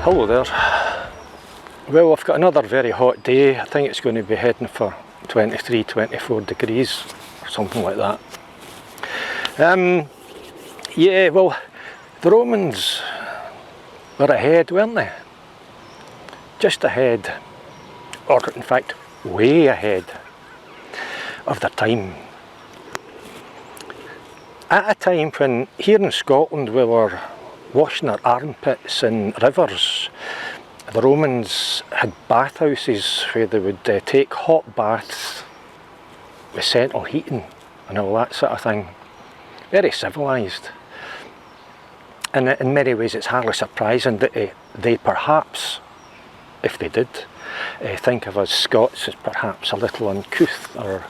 Hello there. Well, I've got another very hot day. I think it's going to be heading for 23, 24 degrees or something like that. Yeah, well, the Romans were ahead, weren't they? Just ahead, or in fact, way ahead of their time. At a time when here in Scotland we were washing our armpits in rivers, the Romans had bathhouses where they would take hot baths with central heating and all that sort of thing. Very civilised. And in many ways it's hardly surprising that they perhaps, if they did, think of us Scots as perhaps a little uncouth or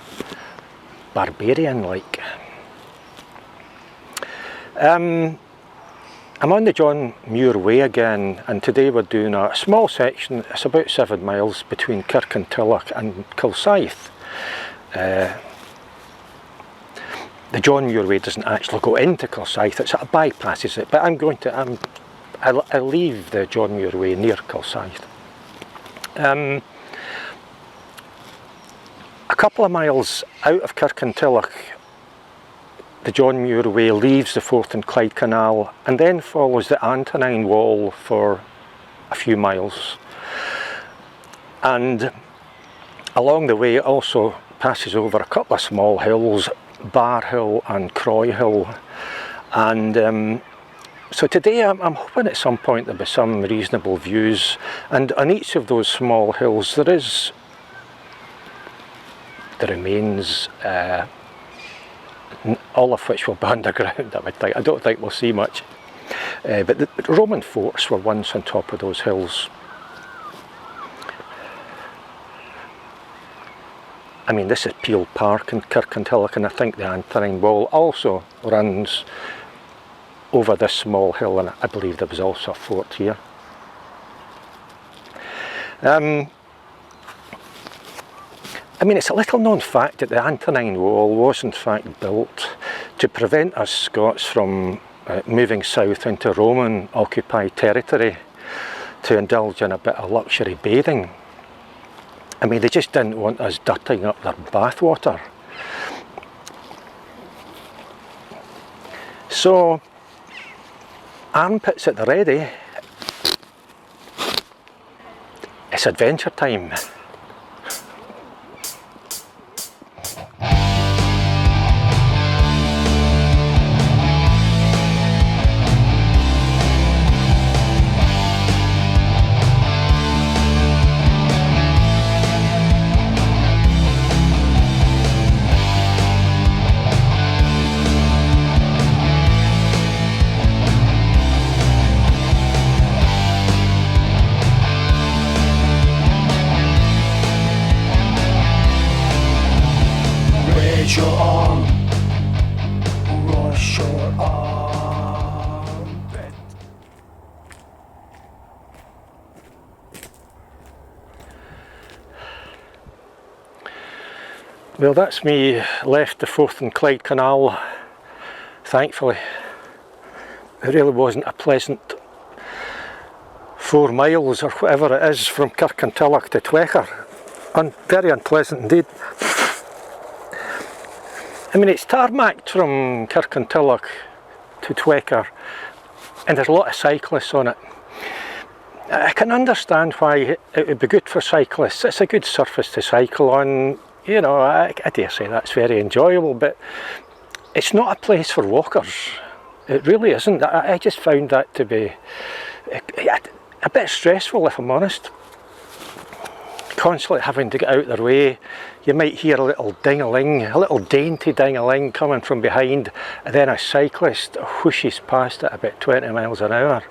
barbarian-like. I'm on the John Muir Way again, and today we're doing a small section. It's about 7 miles between Kirkintilloch and Kilsyth. The John Muir Way doesn't actually go into Kilsyth, it sort of bypasses it, but I'll leave the John Muir Way near Kilsyth. A couple of miles out of Kirkintilloch, the John Muir Way leaves the Forth Clyde Canal and then follows the Antonine Wall for a few miles. And along the way it also passes over a couple of small hills, Bar Hill and Croy Hill. And so today I'm hoping at some point there'll be some reasonable views, and on each of those small hills there is the remains, all of which will be underground, I would think. I don't think we'll see much. But the Roman forts were once on top of those hills. I mean, this is Peel Park in Kirkintilloch, and I think the Antonine Wall also runs over this small hill, and I believe there was also a fort here. I mean, it's a little known fact that the Antonine Wall was in fact built to prevent us Scots from moving south into Roman occupied territory to indulge in a bit of luxury bathing. I mean, they just didn't want us dirtying up their bathwater. So, armpits at the ready, it's adventure time. Well, that's me left the Forth Clyde Canal, thankfully. It really wasn't a pleasant 4 miles or whatever it is from Kirkintilloch to Twechar. Very unpleasant indeed. I mean, it's tarmacked from Kirkintilloch to Twechar, and there's a lot of cyclists on it. I can understand why it would be good for cyclists. It's a good surface to cycle on. You know, I dare say that's very enjoyable, but it's not a place for walkers. It really isn't. I just found that to be a bit stressful, if I'm honest. Constantly having to get out their way. You might hear a little ding-a-ling, a little dainty ding-a-ling coming from behind, and then a cyclist whooshes past at about 20 miles an hour.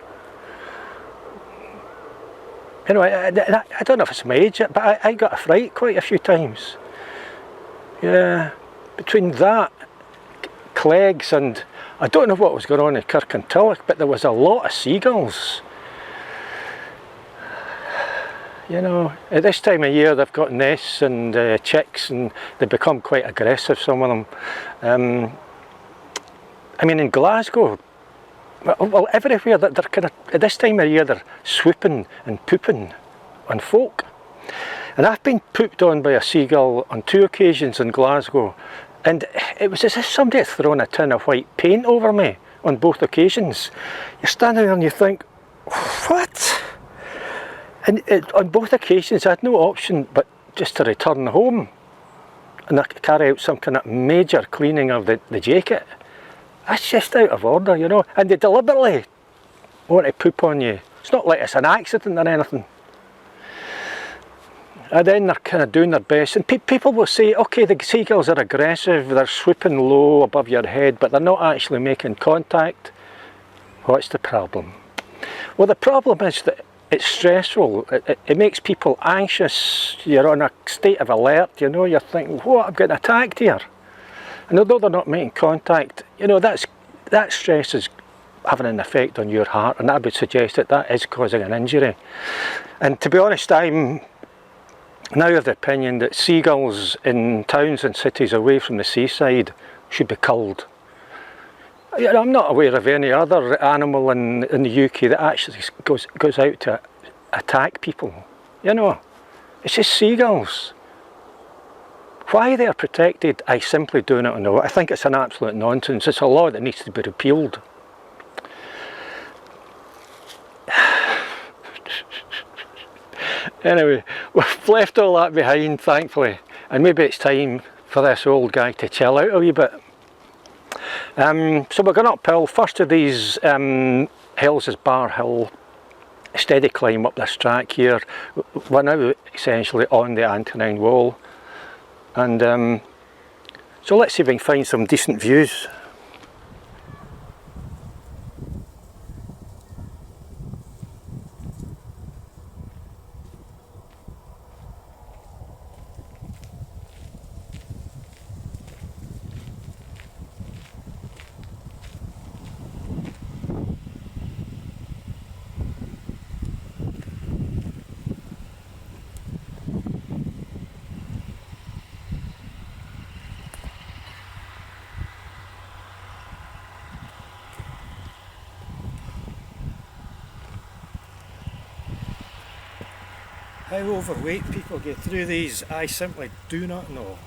You know, I don't know if it's my age, but I got a fright quite a few times. Yeah, between that, Clegs, and I don't know what was going on in Kirkintilloch, but there was a lot of seagulls. You know, at this time of year they've got nests and chicks, and they become quite aggressive, some of them. I mean, in Glasgow, Well, everywhere that they're kind of, at this time of year, they're swooping and pooping on folk. And I've been pooped on by a seagull on 2 occasions in Glasgow, and it was as if somebody had thrown a tin of white paint over me on both occasions. You're standing there and you think, what? And on both occasions I had no option but just to return home and carry out some kind of major cleaning of the jacket. That's just out of order, you know, and they deliberately want to poop on you. It's not like it's an accident or anything. And then they're kind of doing their best, and people will say, okay, the seagulls are aggressive, they're swooping low above your head, but they're not actually making contact. What's the problem? Well, the problem is that it's stressful. It makes people anxious. You're on a state of alert, you know, you're thinking, what, I'm getting attacked here. And although they're not making contact, you know, that stress is having an effect on your heart, and I would suggest that that is causing an injury. And to be honest, I'm now of the opinion that seagulls in towns and cities away from the seaside should be culled. You know, I'm not aware of any other animal in the UK that actually goes out to attack people. You know, it's just seagulls. Why they are protected, I simply do not know. I think it's an absolute nonsense. It's a law that needs to be repealed. Anyway, we've left all that behind, thankfully, and maybe it's time for this old guy to chill out a wee bit. So we're going uphill. First of these hills is Bar Hill. Steady climb up this track here. We're now essentially on the Antonine Wall, and so let's see if we can find some decent views. How overweight people get through these, I simply do not know.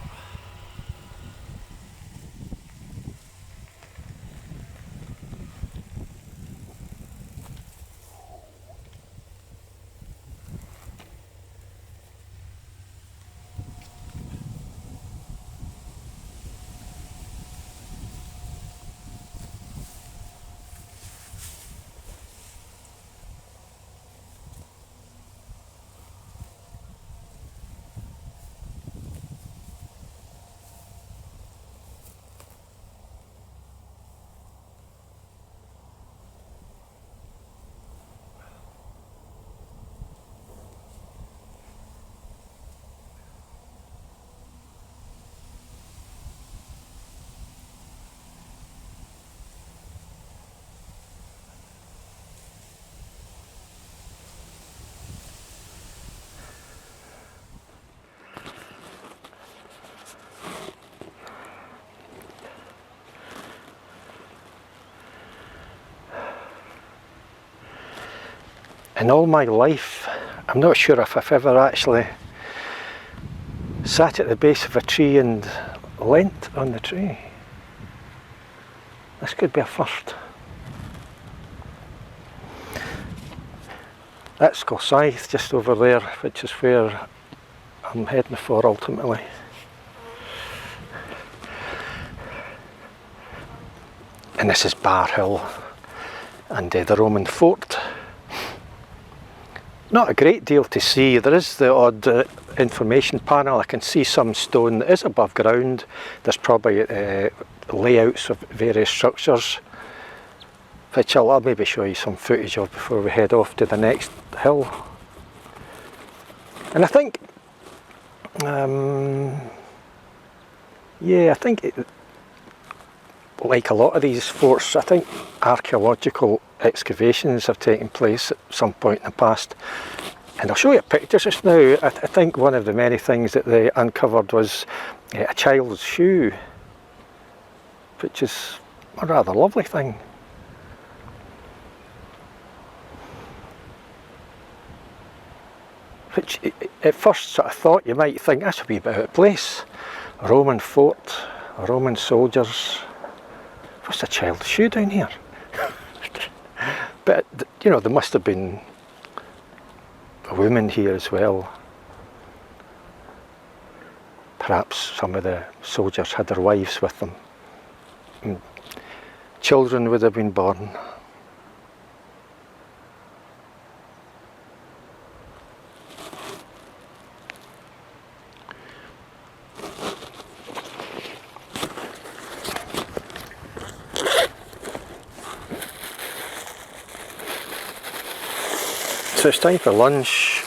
In all my life, I'm not sure if I've ever actually sat at the base of a tree and leant on the tree. This could be a first. That's Kilsyth just over there, which is where I'm heading for ultimately. And this is Bar Hill and the Roman fort. Not a great deal to see. There is the odd information panel. I can see some stone that is above ground. There's probably layouts of various structures, which I'll maybe show you some footage of before we head off to the next hill. And I think, yeah, I think like a lot of these forts, I think archaeological excavations have taken place at some point in the past. And I'll show you pictures just now. I think one of the many things that they uncovered was a child's shoe, which is a rather lovely thing. which at first sort of thought you might think that's a wee bit out of place. A Roman fort, Roman soldiers. What's a child's shoe down here? But, you know, there must have been a woman here as well. Perhaps some of the soldiers had their wives with them. And children would have been born. So it's time for lunch.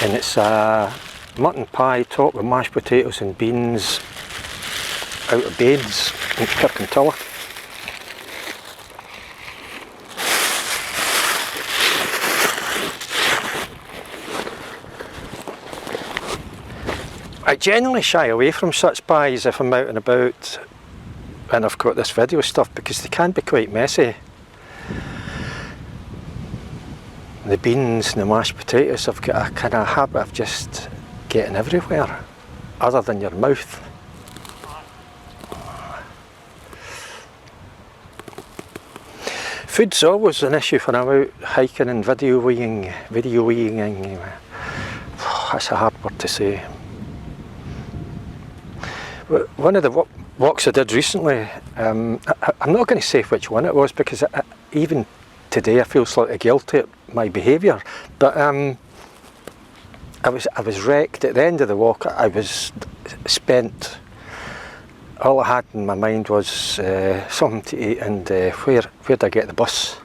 And it's a mutton pie topped with mashed potatoes and beans out of beds in Kirkintilloch. I generally shy away from such pies if I'm out and about and I've got this video stuff, because they can be quite messy. The beans and the mashed potatoes have got a kind of habit of just getting everywhere, other than your mouth. Food's always an issue when I'm out hiking and videoing. That's a hard word to say. One of the walks I did recently, I'm not going to say which one it was, because even today I feel slightly guilty at my behaviour, but I was wrecked at the end of the walk. I was spent. All I had in my mind was something to eat and where'd I get the bus.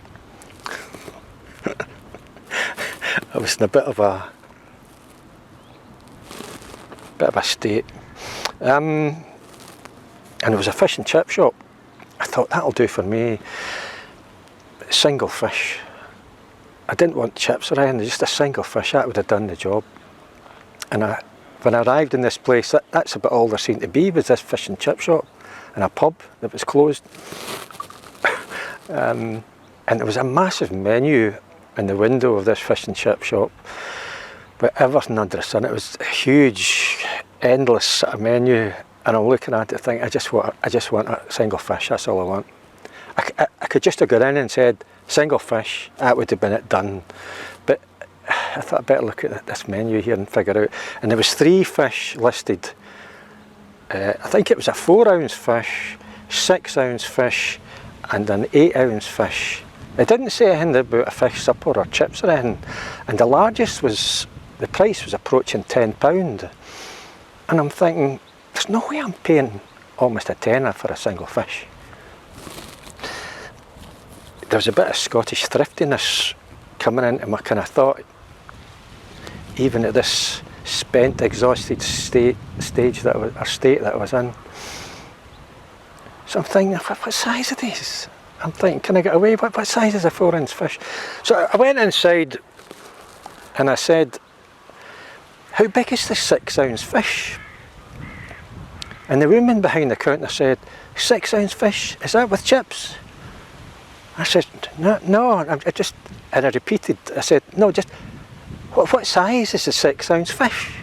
I was in a bit of a state. And there was a fish and chip shop. I thought, that'll do for me. Single fish. I didn't want chips or anything, just a single fish, that would have done the job. And when I arrived in this place, that's about all there seemed to be, was this fish and chip shop and a pub that was closed. And there was a massive menu in the window of this fish and chip shop with everything under the sun. It was a huge, endless sort of menu, and I'm looking at it thinking, I just want a single fish, that's all I want. I could just have got in and said, single fish, that would have been it done. But I thought I'd better look at this menu here and figure out. And there was 3 fish listed. I think it was a 4-ounce fish, 6-ounce fish, and an 8-ounce fish. It didn't say anything about a fish supper or chips or anything. And the largest was, the price was approaching £10. And I'm thinking, there's no way I'm paying almost a tenner for a single fish. There was a bit of Scottish thriftiness coming into my kind of thought, even at this spent, exhausted state that I was in. So I'm thinking, what size are these? I'm thinking, can I get away? What size is a 4-ounce fish? So I went inside and I said, how big is this 6-ounce fish? And the woman behind the counter said, 6-ounce fish, is that with chips? I said, no, and I repeated, I said, no, just, what size is the 6-ounce fish?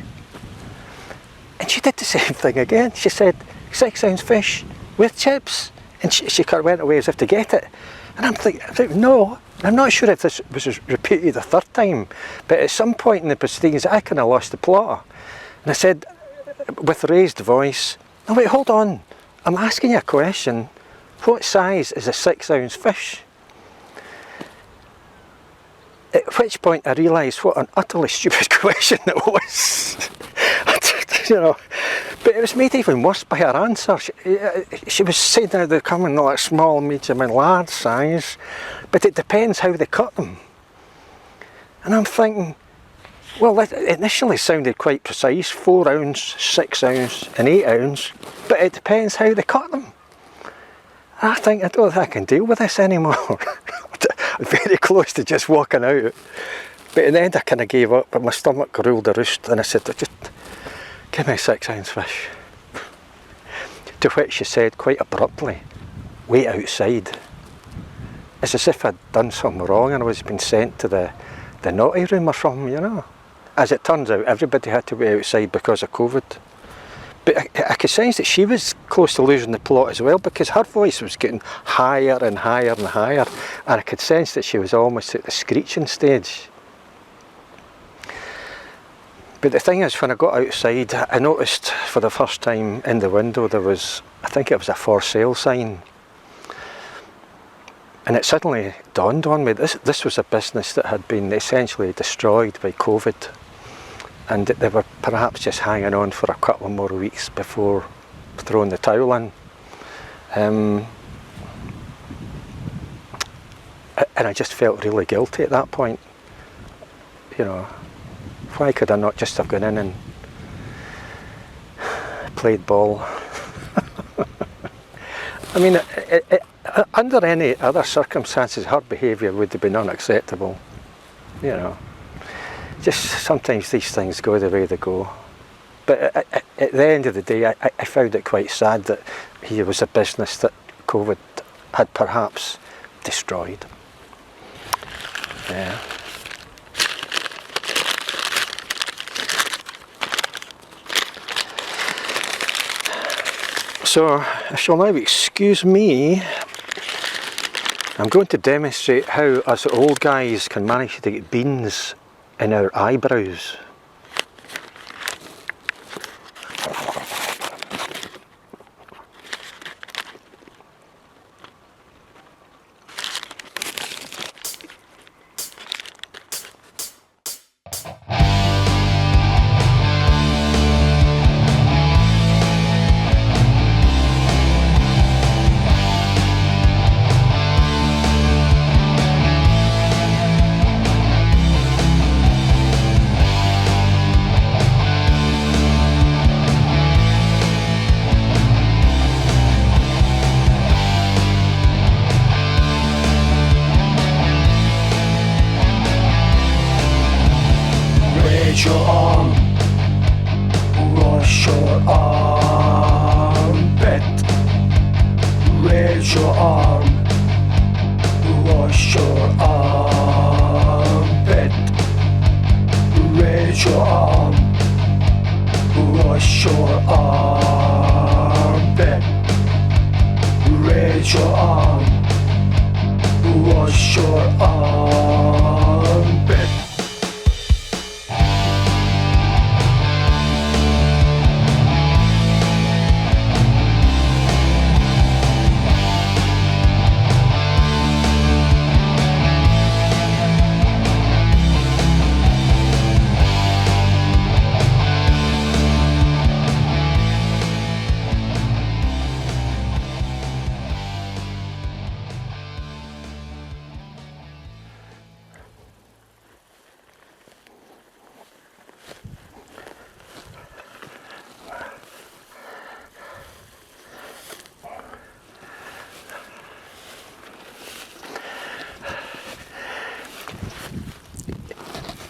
And she did the same thing again. She said, 6-ounce fish with chips. And she kind of went away as if to get it. And I'm thinking, no, I'm not sure if this was repeated a third time, but at some point in the proceedings, I kind of lost the plot. And I said, with raised voice, no, wait, hold on. I'm asking you a question. What size is a 6-ounce fish? At which point I realised what an utterly stupid question it was. You know, but it was made even worse by her answer. She was saying that they come in like small, medium and large size, but it depends how they cut them. And I'm thinking, well, that initially sounded quite precise, 4-ounce, 6-ounce and 8-ounce, but it depends how they cut them. I think, I don't think I can deal with this anymore. Very close to just walking out. But in the end I kind of gave up, but my stomach ruled the roost, and I said, just give me a 6-ounce fish. To which she said quite abruptly, wait outside. it's as if I'd done something wrong and I was being sent to the naughty room or something, you know. As it turns out, everybody had to be outside because of COVID. But I could sense that she was close to losing the plot as well, because her voice was getting higher and higher and higher, and I could sense that she was almost at the screeching stage. But the thing is, when I got outside, I noticed for the first time in the window there was, I think it was a for sale sign. And it suddenly dawned on me, this was a business that had been essentially destroyed by COVID, and that they were perhaps just hanging on for a couple more weeks before throwing the towel in. And I just felt really guilty at that point. You know, why could I not just have gone in and played ball? I mean, under any other circumstances, her behaviour would have been unacceptable. You know, just sometimes these things go the way they go. But at the end of the day, I found it quite sad that here was a business that COVID had perhaps destroyed. Yeah. So, if you'll now excuse me, I'm going to demonstrate how us old guys can manage to get beans in our eyebrows.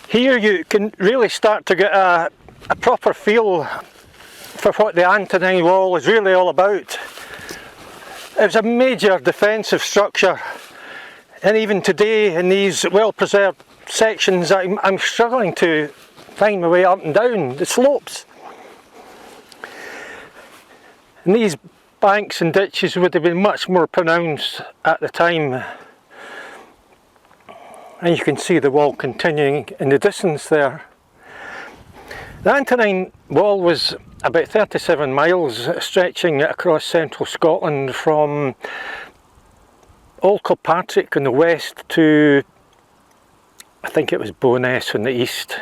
Here you can really start to get a proper feel for what the Antonine Wall is really all about. It was a major defensive structure, and even today in these well-preserved sections I'm struggling to find my way up and down the slopes. And these banks and ditches would have been much more pronounced at the time. And you can see the wall continuing in the distance there. The Antonine Wall was about 37 miles, stretching across central Scotland from Old Kilpatrick in the west to, I think it was Bo'ness in the east.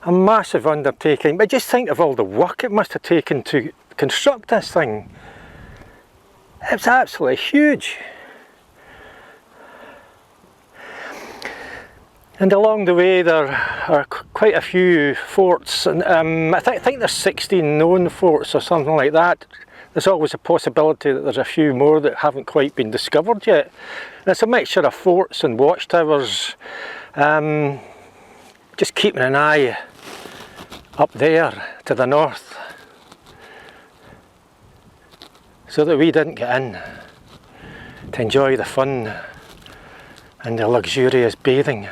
A massive undertaking, but just think of all the work it must have taken to construct this thing. It's absolutely huge. And along the way there are quite a few forts, and I think there's 16 known forts or something like that. There's always a possibility that there's a few more that haven't quite been discovered yet. And it's a mixture of forts and watchtowers, just keeping an eye up there to the north so that we didn't get in to enjoy the fun and the luxurious bathing.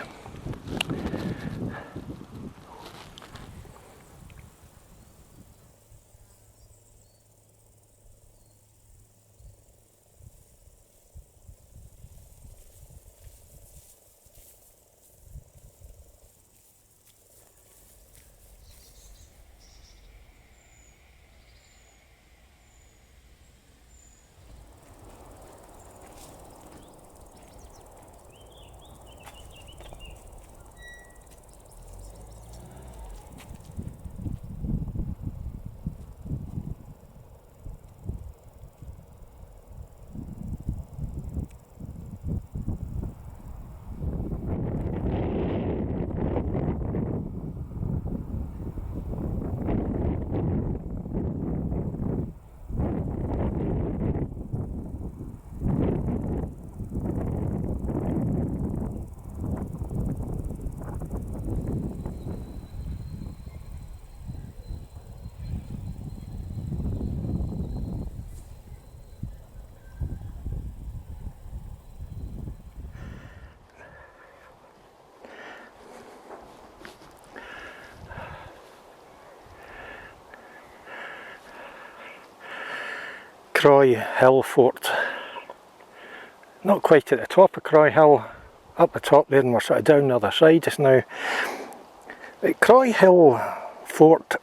Croy Hill Fort. Not quite at the top of Croy Hill, up the top there, and we're sort of down the other side just now. Croy Hill Fort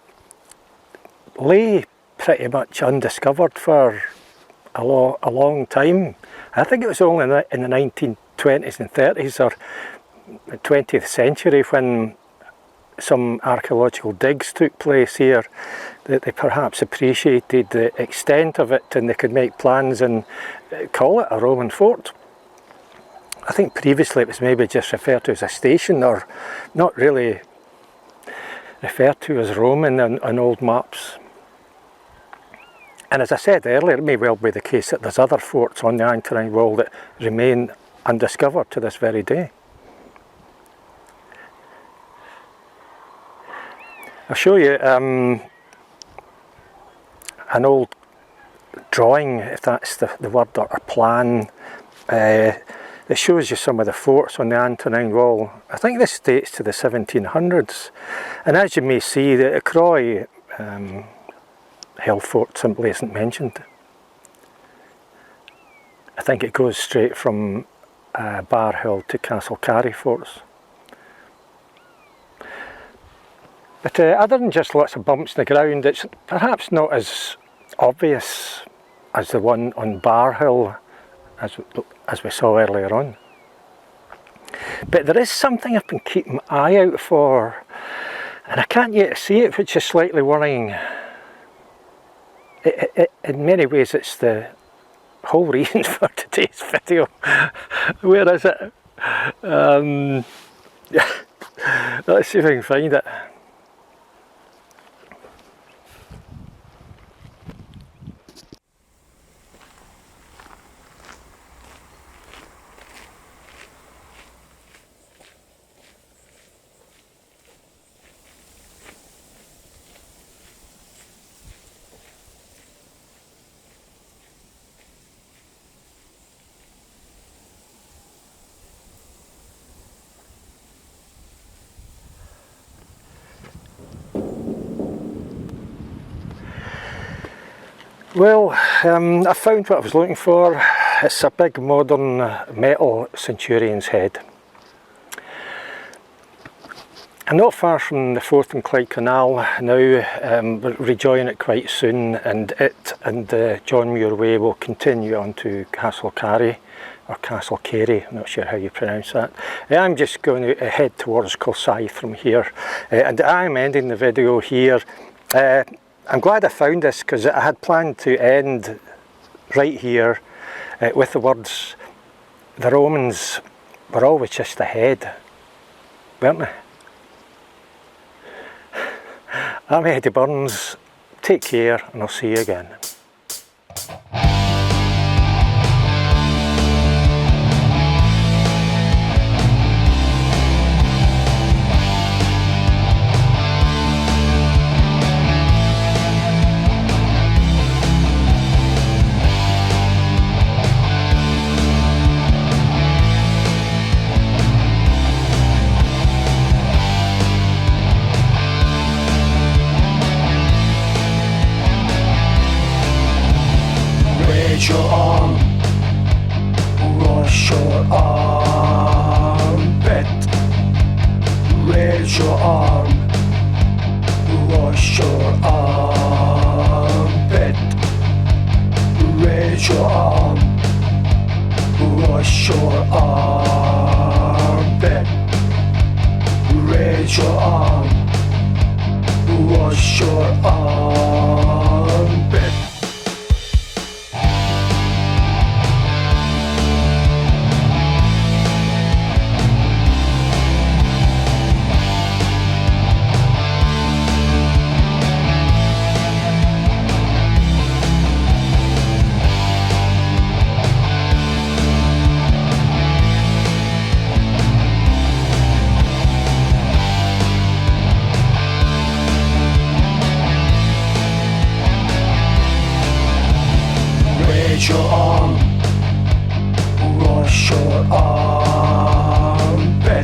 lay pretty much undiscovered for a long time. I think it was only in the 1920s and 30s or 20th century when some archaeological digs took place here that they perhaps appreciated the extent of it, and they could make plans and call it a Roman fort. I think previously it was maybe just referred to as a station, or not really referred to as Roman on old maps. And as I said earlier, it may well be the case that there's other forts on the Antonine Wall that remain undiscovered to this very day. I'll show you an old drawing, if that's the word, or plan, that shows you some of the forts on the Antonine Wall. I think this dates to the 1700s, and as you may see, the Croy Hill Fort simply isn't mentioned. I think it goes straight from Bar Hill to Castle Carry forts. But other than just lots of bumps in the ground, it's perhaps not as obvious as the one on Bar Hill as we saw earlier on. But there is something I've been keeping my eye out for, and I can't yet see it, which is slightly worrying. In many ways it's the whole reason for today's video. Where is it? Let's see if I can find it. Well, I found what I was looking for. It's a big modern metal centurion's head. I'm not far from the Forth Clyde Canal now. We're rejoining it quite soon, and it and the John Muir Way will continue on to Castle Carry, or Castle Carey, I'm not sure how you pronounce that. I'm just going to head towards Kilsyth from here, and I'm ending the video here. I'm glad I found this, because I had planned to end right here with the words, the Romans were always just ahead, weren't they? I'm Eddie Burns, take care, and I'll see you again. Raise your arm, wash your armpit. Raise your arm, wash your armpit. Raise your arm, wash your armpit. Raise your arm, wash your armpit. Raise your arm, wash your arm.